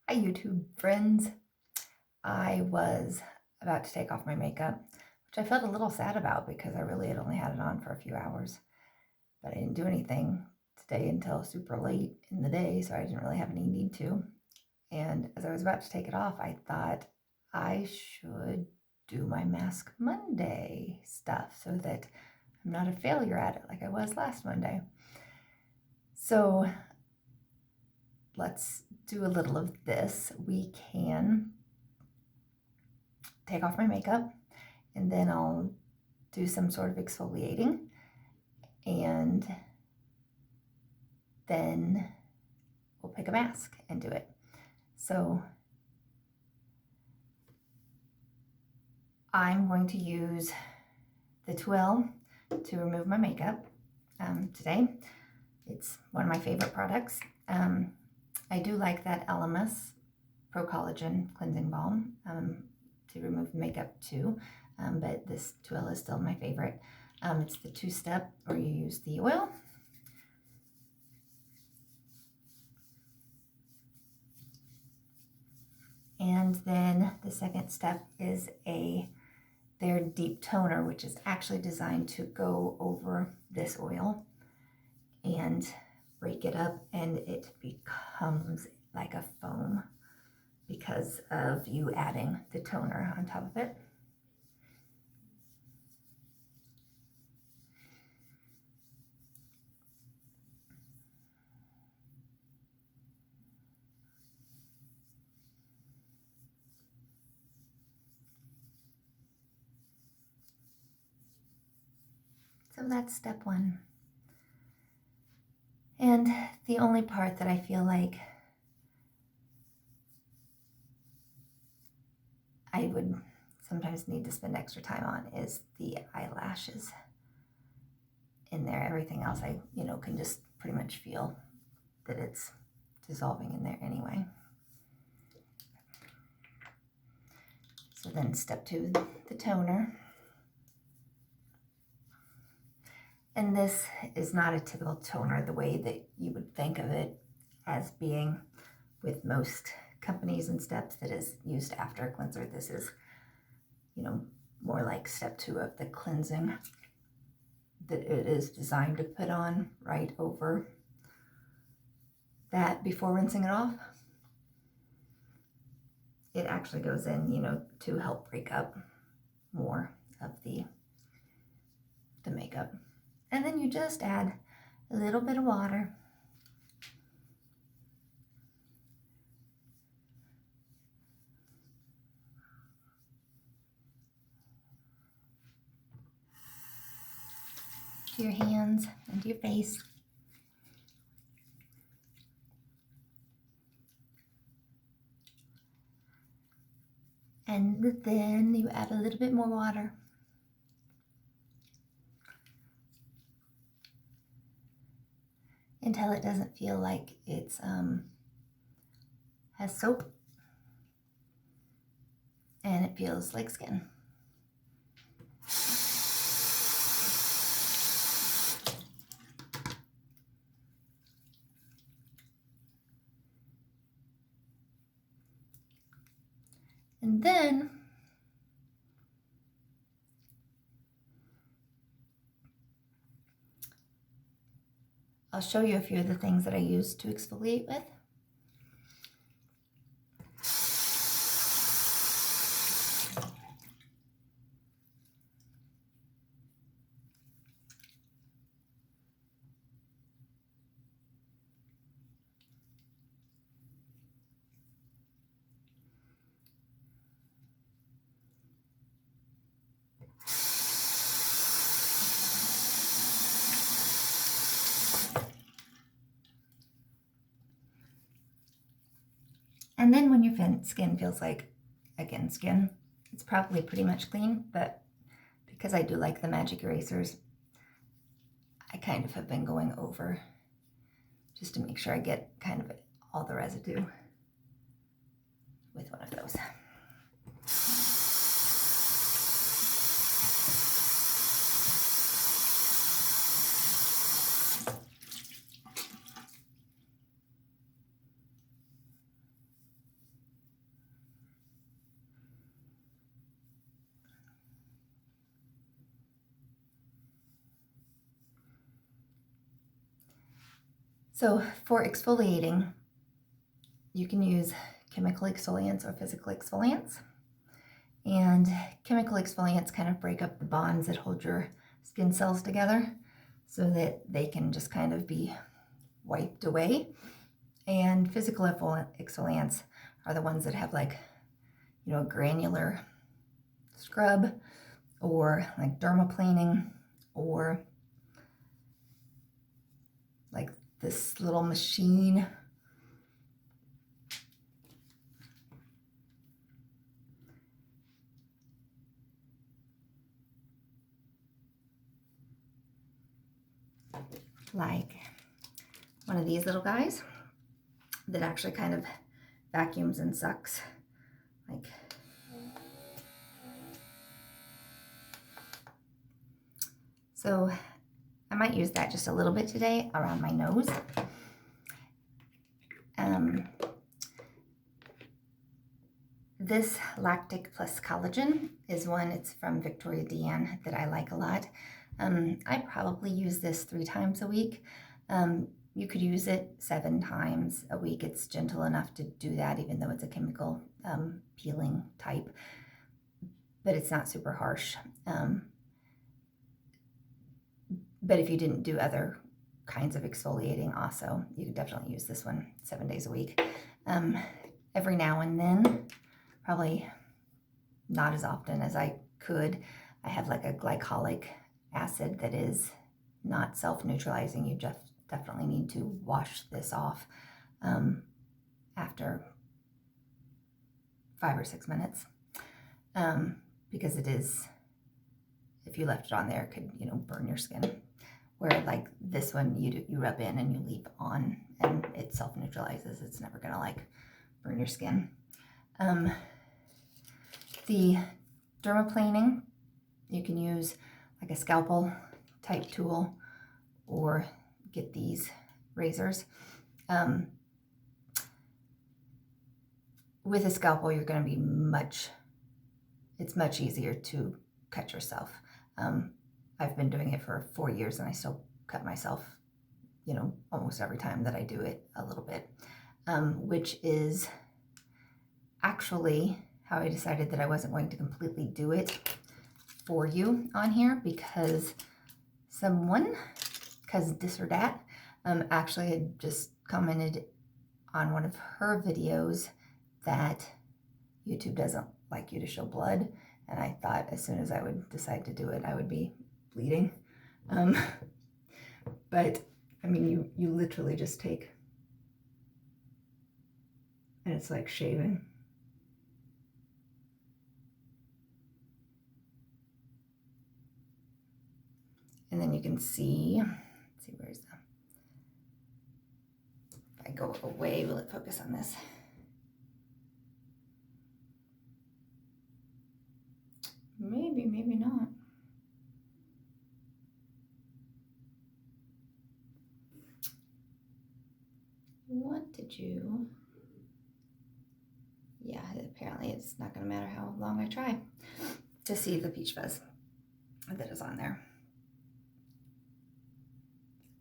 Hi YouTube friends. I was about to take off my makeup, which I felt a little sad about because I really had only had it on for a few hours. But I didn't do anything today until super late in the day, so I didn't really have any need to. And as I was about to take it off, I thought I should do my Mask Monday stuff so that I'm not a failure at it like I was last Monday. So let's do a little of this. We can take off my makeup and then I'll do some sort of exfoliating and then we'll pick a mask and do it. So I'm going to use the 2L to remove my makeup today. It's one of my favorite products. I do like that LMS Pro Collagen Cleansing Balm to remove makeup too, but this 2L is still my favorite. It's the two-step where you use the oil, and then the second step is their deep toner, which is actually designed to go over this oil and break it up, and it becomes like a foam because of you adding the toner on top of it. So that's step one. And the only part that I feel like I would sometimes need to spend extra time on is the eyelashes in there. Everything else I, can just pretty much feel that it's dissolving in there anyway. So then step two, the toner. And this is not a typical toner the way that you would think of it as being with most companies and steps that is used after a cleanser. This is, more like step two of the cleansing that it is designed to put on right over that before rinsing it off. It actually goes in, to help break up more of the makeup. And then you just add a little bit of water. To your hands and to your face. And then you add a little bit more water. Until it doesn't feel like it's has soap and it feels like skin. And then I'll show you a few of the things that I use to exfoliate with. And then when your skin feels like, again, skin, it's probably pretty much clean, but because I do like the magic erasers, I kind of have been going over just to make sure I get kind of all the residue with one of those. So for exfoliating, you can use chemical exfoliants or physical exfoliants. And chemical exfoliants kind of break up the bonds that hold your skin cells together so that they can just kind of be wiped away. And physical exfoliants are the ones that have like, granular scrub, or like dermaplaning, or like this little machine. Like one of these little guys that actually kind of vacuums and sucks. Like, so I might use that just a little bit today around my nose. This Lactic plus Collagen is one, it's from Victoria Deanne, that I like a lot. I probably use this 3 times a week. You could use it 7 times a week. It's gentle enough to do that, even though it's a chemical peeling type, but it's not super harsh. But if you didn't do other kinds of exfoliating also, you could definitely use this one 7 days a week. Every now and then, probably not as often as I could, I have like a glycolic acid that is not self-neutralizing. You just definitely need to wash this off after 5 or 6 minutes, because it is, if you left it on there, it could, burn your skin. Where like this one, you rub in and you leave on and it self-neutralizes. It's never gonna like burn your skin. The dermaplaning, you can use like a scalpel type tool or get these razors. With a scalpel, you're going to be it's much easier to cut yourself. I've been doing it for 4 years and I still cut myself, almost every time that I do it a little bit, which is actually how I decided that I wasn't going to completely do it for you on here, because someone, because this or that, actually had just commented on one of her videos that YouTube doesn't like you to show blood, and I thought as soon as I would decide to do it, I would be bleeding. But I mean, you literally just take, and it's like shaving. And then you can see, let's see, where's the, if I go away, will it focus on this? Maybe, maybe not. What did you? Yeah, apparently it's not going to matter how long I try to see the peach fuzz that is on there.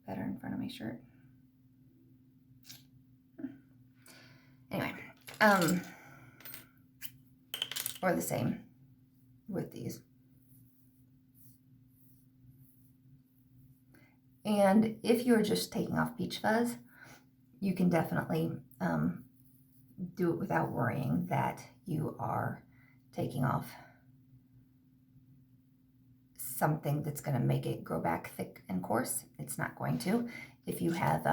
Better in front of my shirt. Anyway, or the same with these. And if you're just taking off peach fuzz, you can definitely do it without worrying that you are taking off something that's going to make it grow back thick and coarse. It's not going to. If you have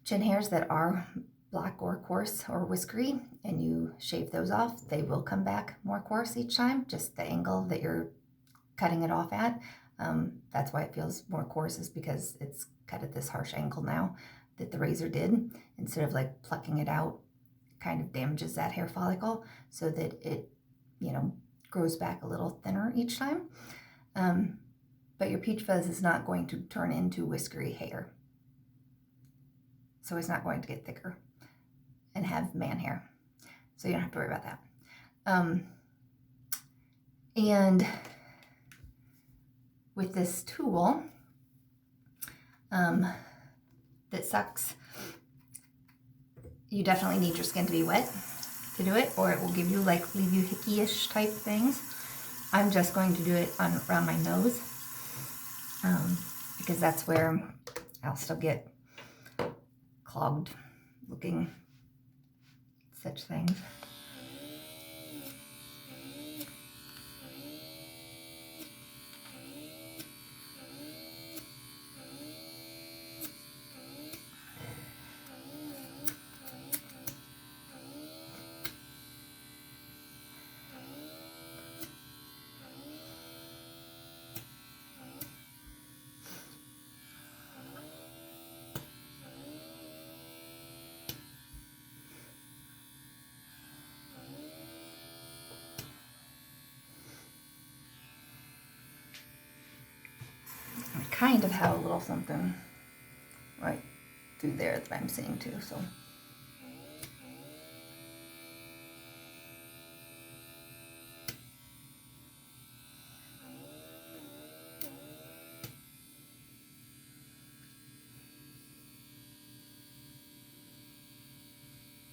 chin hairs that are black or coarse or whiskery and you shave those off, they will come back more coarse each time, just the angle that you're cutting it off at. That's why it feels more coarse, is because it's cut at this harsh angle now that the razor did. Instead of like plucking it out, kind of damages that hair follicle so that it, grows back a little thinner each time. But your peach fuzz is not going to turn into whiskery hair. So it's not going to get thicker and have man hair. So you don't have to worry about that. And with this tool, that that sucks, you definitely need your skin to be wet to do it, or it will give you leave you hickey-ish type things. I'm just going to do it around my nose, because that's where I'll still get clogged looking such things. I kind of have a little something right through there that I'm seeing too, so.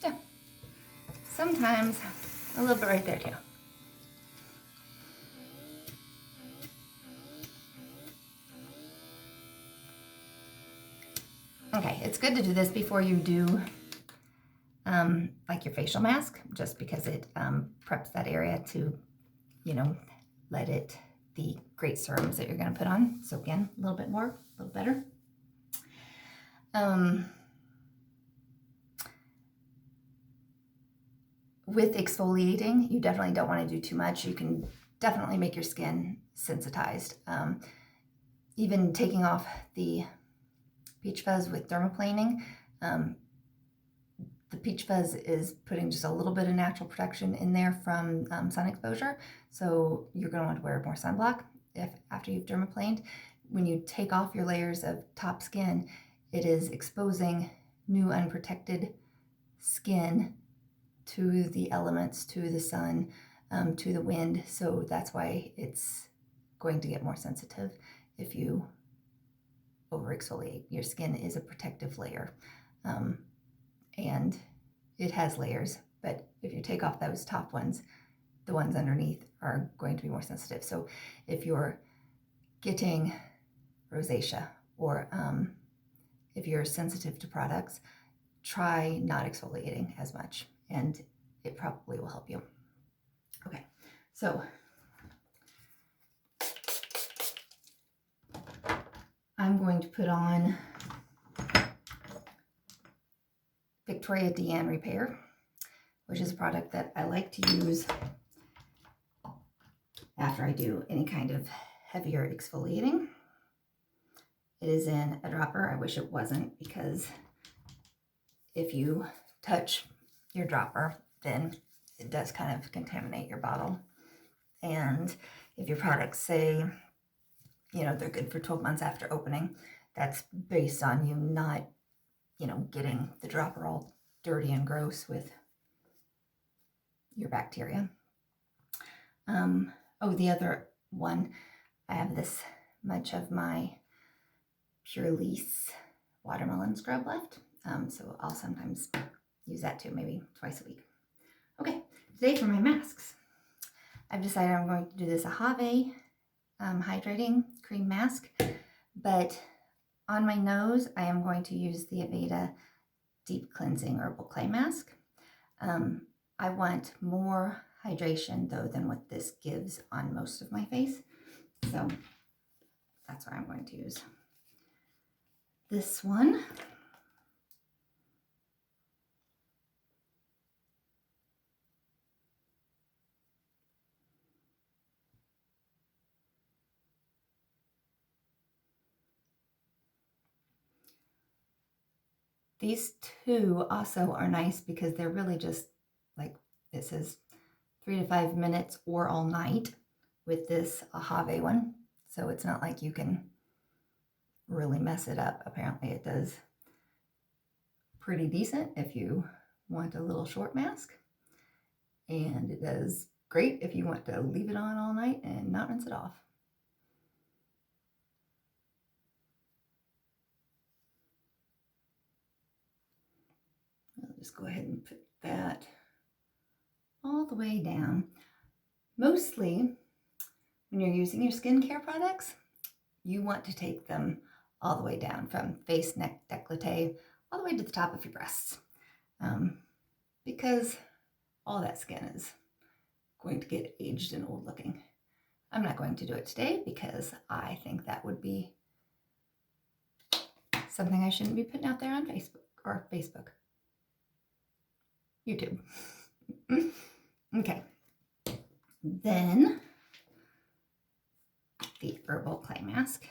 Yeah, sometimes a little bit right there too. Okay, it's good to do this before you do like your facial mask, just because it preps that area to, let the great serums that you're going to put on soak in a little bit more, a little better. With exfoliating, you definitely don't want to do too much. You can definitely make your skin sensitized. Even taking off the peach fuzz with dermaplaning, the peach fuzz is putting just a little bit of natural protection in there from sun exposure. So you're going to want to wear more sunblock after you've dermaplaned. When you take off your layers of top skin, it is exposing new unprotected skin to the elements, to the sun, to the wind. So that's why it's going to get more sensitive if you over exfoliate. Your skin is a protective layer. And it has layers, but if you take off those top ones, the ones underneath are going to be more sensitive. So if you're getting rosacea, or if you're sensitive to products, try not exfoliating as much, and it probably will help you. Okay, so I'm going to put on Victoria Deanne Repair, which is a product that I like to use after I do any kind of heavier exfoliating. It is in a dropper. I wish it wasn't, because if you touch your dropper, then it does kind of contaminate your bottle. And if your products say, they're good for 12 months after opening, that's based on you not, getting the dropper all dirty and gross with your bacteria. The other one, I have this much of my Pure Lease watermelon scrub left. So I'll sometimes use that too, maybe twice a week. Okay, today for my masks, I've decided I'm going to do this Ahava hydrating cream mask, but on my nose, I am going to use the Aveda Deep Cleansing Herbal Clay Mask. I want more hydration, though, than what this gives on most of my face. So that's why I'm going to use this one. These two also are nice because they're really just like, it says 3 to 5 minutes or all night with this Ahava one. So it's not like you can really mess it up. Apparently it does pretty decent if you want a little short mask. And it does great if you want to leave it on all night and not rinse it off. just go ahead and put that all the way down. Mostly, when you're using your skincare products, you want to take them all the way down from face, neck, décolleté, all the way to the top of your breasts. Because all that skin is going to get aged and old looking. I'm not going to do it today because I think that would be something I shouldn't be putting out there on Facebook. YouTube. Okay. Then the Herbal Clay Mask,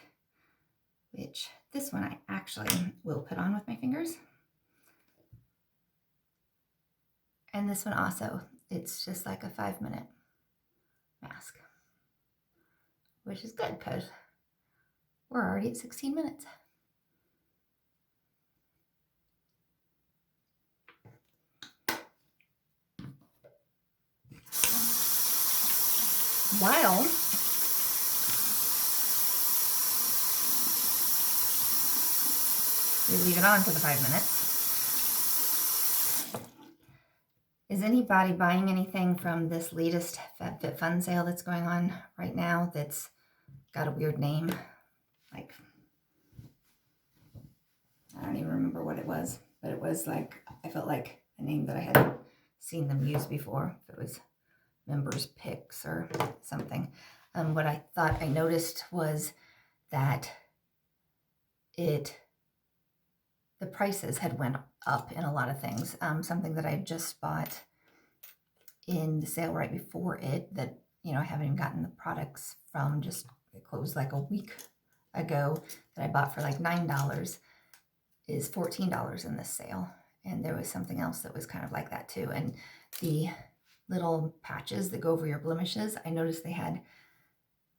which this one I actually will put on with my fingers. And this one also, it's just like a 5-minute mask, which is good because we're already at 16 minutes. While we leave it on for the 5 minutes, is anybody buying anything from this latest FabFitFun sale that's going on right now that's got a weird name? Like, I don't even remember what it was, but it was like, I felt like a name that I hadn't seen them use before. If it was Members Picks or something. What I thought I noticed was that the prices had went up in a lot of things. Something that I just bought in the sale right before it that, you know, I haven't even gotten the products from, just it closed like a week ago, that I bought for like $9 is $14 in this sale. And there was something else that was kind of like that too. And the little patches that go over your blemishes, I noticed they had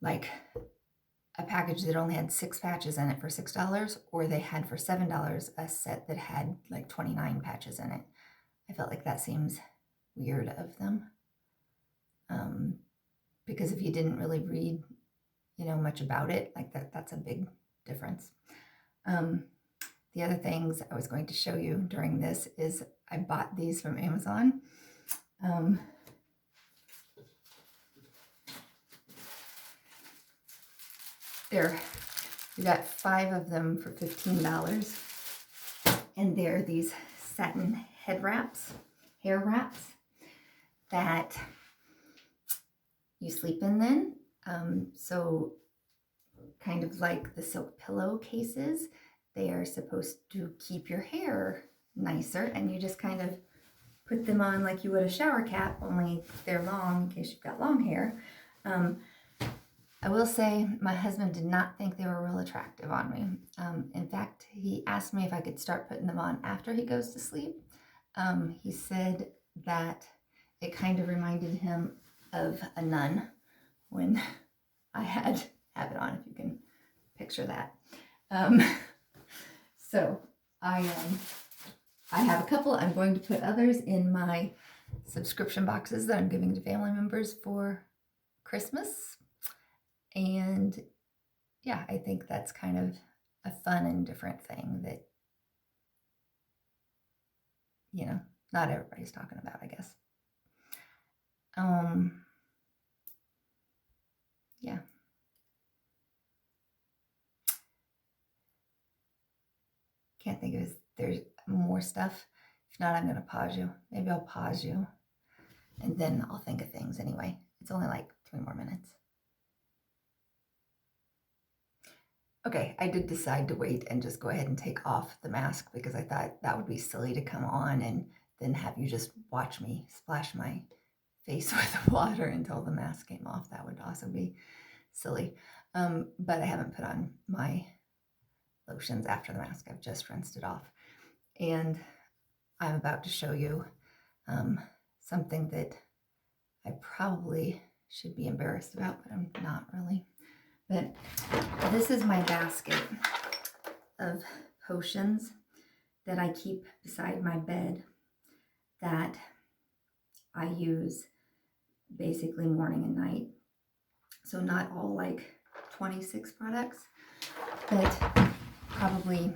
like a package that only had 6 patches in it for $6, or they had for $7 a set that had like 29 patches in it. I felt like that seems weird of them. Because if you didn't really read, you know, much about it, like that's a big difference. The other things I was going to show you during this is I bought these from Amazon. You got 5 of them for $15, and they're these satin hair wraps that you sleep in then. So kind of like the silk pillow cases, they are supposed to keep your hair nicer, and you just kind of put them on like you would a shower cap, only they're long in case you've got long hair. I will say my husband did not think they were real attractive on me. In fact, he asked me if I could start putting them on after he goes to sleep. He said that it kind of reminded him of a nun when I have it on, if you can picture that. So I have a couple. I'm going to put others in my subscription boxes that I'm giving to family members for Christmas. And yeah, I think that's kind of a fun and different thing that, you know, not everybody's talking about, I guess. Yeah. Can't think of there's more stuff. If not, I'm going to pause you. Maybe I'll pause you and then I'll think of things anyway. It's only like 3 more minutes. Okay, I did decide to wait and just go ahead and take off the mask because I thought that would be silly to come on and then have you just watch me splash my face with water until the mask came off. That would also be silly. But I haven't put on my lotions after the mask. I've just rinsed it off. And I'm about to show you something that I probably should be embarrassed about, but I'm not really. But this is my basket of potions that I keep beside my bed that I use basically morning and night. So not all like 26 products, but probably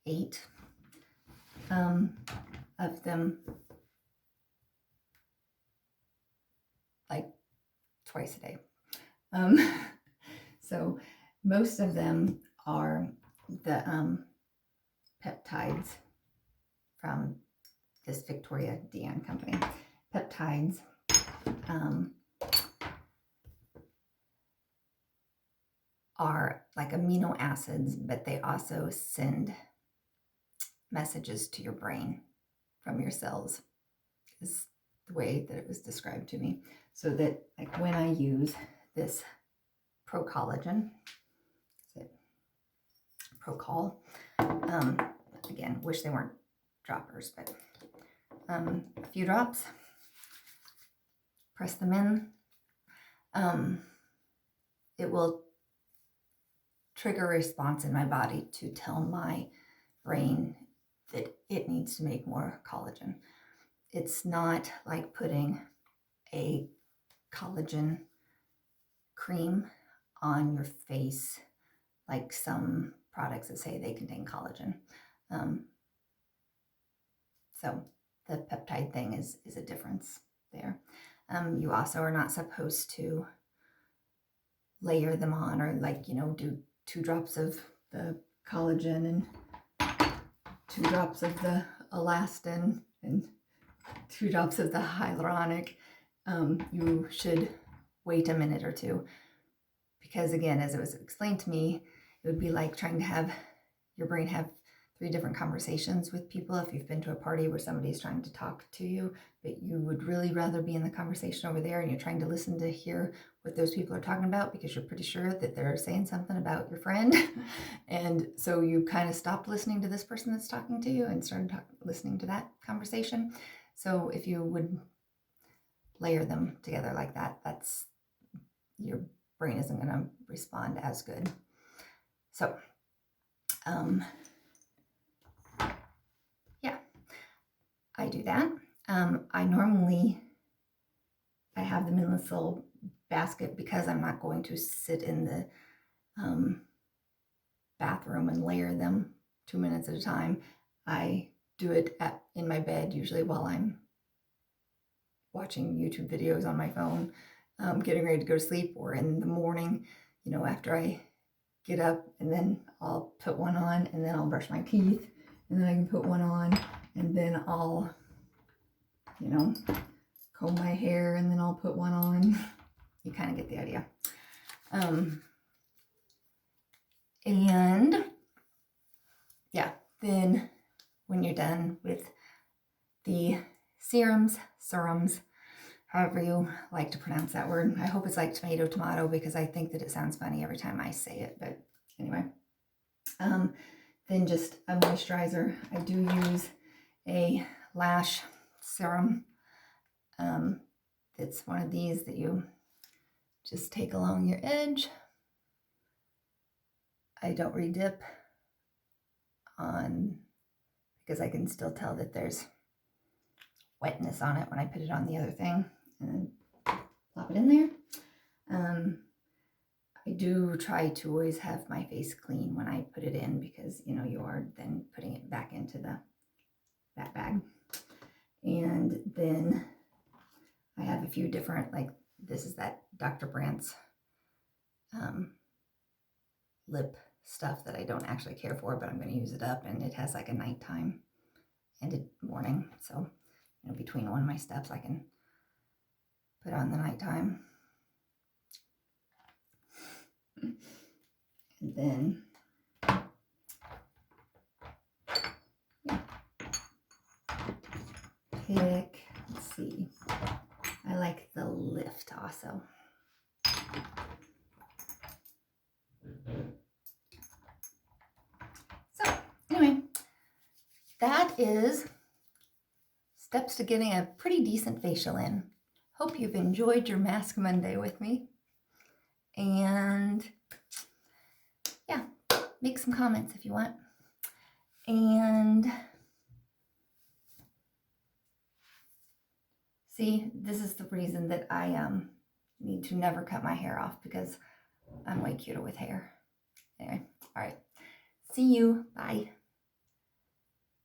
8 of them like twice a day. So most of them are the peptides from this Victoria Dean company. Peptides are like amino acids, but they also send messages to your brain from your cells, is the way that it was described to me. So that like when I use this Pro Collagen, is it Procol? Again, wish they weren't droppers, but a few drops, press them in. It will trigger a response in my body to tell my brain that it needs to make more collagen. It's not like putting a collagen cream on your face like some products that say they contain collagen. So the peptide thing is a difference there. You also are not supposed to layer them on, or like, do 2 drops of the collagen and 2 drops of the elastin and 2 drops of the hyaluronic. You should wait a minute or two, because again, as it was explained to me, it would be like trying to have your brain have 3 different conversations with people. If you've been to a party where somebody's trying to talk to you, but you would really rather be in the conversation over there, and you're trying to listen to hear what those people are talking about because you're pretty sure that they're saying something about your friend. And so you kind of stopped listening to this person that's talking to you and started listening to that conversation. So if you would layer them together like that, that's, your brain isn't going to respond as good. So yeah, I do that. I have them in this little basket because I'm not going to sit in the bathroom and layer them 2 minutes at a time. I do it in my bed, usually while I'm watching YouTube videos on my phone, getting ready to go to sleep, or in the morning, after I get up, and then I'll put one on, and then I'll brush my teeth, and then I can put one on, and then I'll, comb my hair, and then I'll put one on. You kind of get the idea. And yeah, then when you're done with the serums, however you like to pronounce that word. I hope it's like tomato, because I think that it sounds funny every time I say it, but anyway. Then just a moisturizer. I do use a Lash Serum. It's one of these that you just take along your edge. I don't re-dip on, because I can still tell that there's wetness on it when I put it on the other thing, and then plop it in there. I do try to always have my face clean when I put it in, because you are then putting it back into that bag. And then I have a few different, like this is that Dr. Brandt's lip stuff that I don't actually care for, but I'm going to use it up, and it has like a nighttime and a morning, so between one of my steps I can put on the nighttime. And then let's see, I like the Lift also. So anyway, that is steps to getting a pretty decent facial in. Hope you've enjoyed your Mask Monday with me. And yeah, make some comments if you want. And see, this is the reason that I need to never cut my hair off, because I'm way cuter with hair. Anyway, all right. See you. Bye.